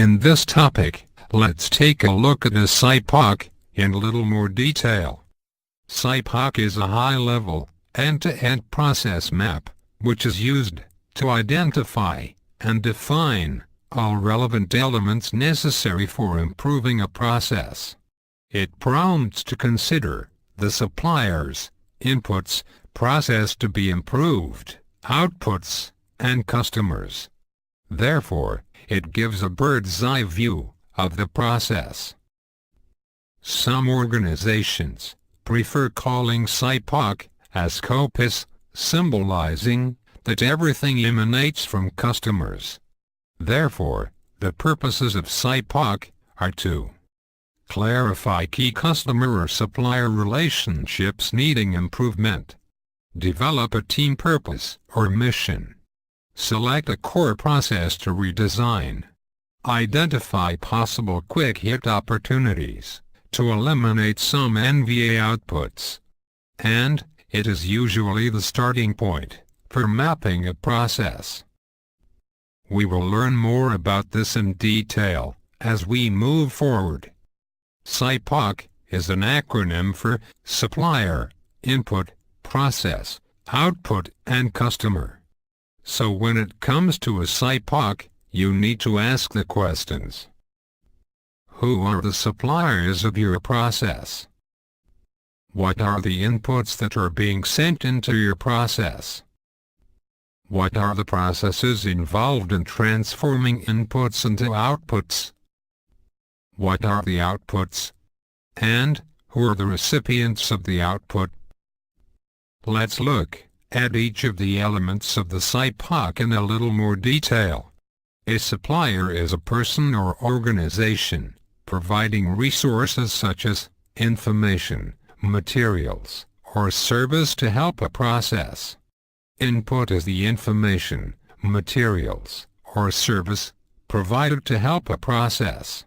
In this topic, let's take a look at a Sipoc in a little more detail. Sipoc is a high-level, end-to-end process map, which is used to identify and define all relevant elements necessary for improving a process. It prompts to consider the supplier's inputs, process to be improved, outputs, and customers. Therefore, it gives a bird's-eye view of the process. Some organizations prefer calling Sipoc as scopus, symbolizing that everything emanates from customers. Therefore, the purposes of Sipoc are to clarify key customer or supplier relationships needing improvement, develop a team purpose or mission, select a core process to redesign, identify possible quick-hit opportunities to eliminate some NVA outputs, and it is usually the starting point for mapping a process. We will learn more about this in detail as we move forward. Sipoc is an acronym for Supplier, Input, Process, Output, and Customer. So when it comes to a Sipoc, you need to ask the questions. Who are the suppliers of your process? What are the inputs that are being sent into your process? What are the processes involved in transforming inputs into outputs? What are the outputs? And who are the recipients of the output? Let's look at each of the elements of the Sipoc in a little more detail. A supplier is a person or organization providing resources such as information, materials, or service to help a process. Input is the information, materials, or service provided to help a process.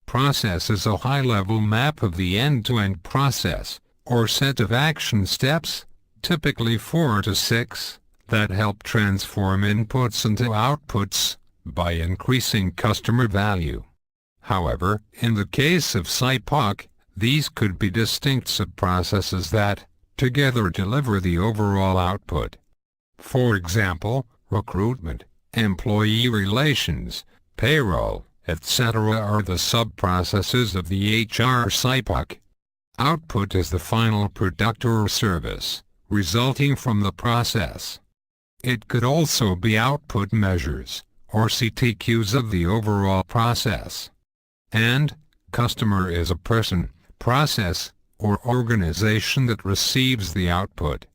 Process is a high-level map of the end-to-end process, or set of action steps, typically 4 to 6, that help transform inputs into outputs by increasing customer value. However, in the case of Sipoc, these could be distinct sub-processes that, together, deliver the overall output. For example, recruitment, employee relations, payroll, etc. are the sub-processes of the HR Sipoc. Output is the final product or service resulting from the process. It could also be output measures, or CTQs of the overall process. And customer is a person, process, or organization that receives the output.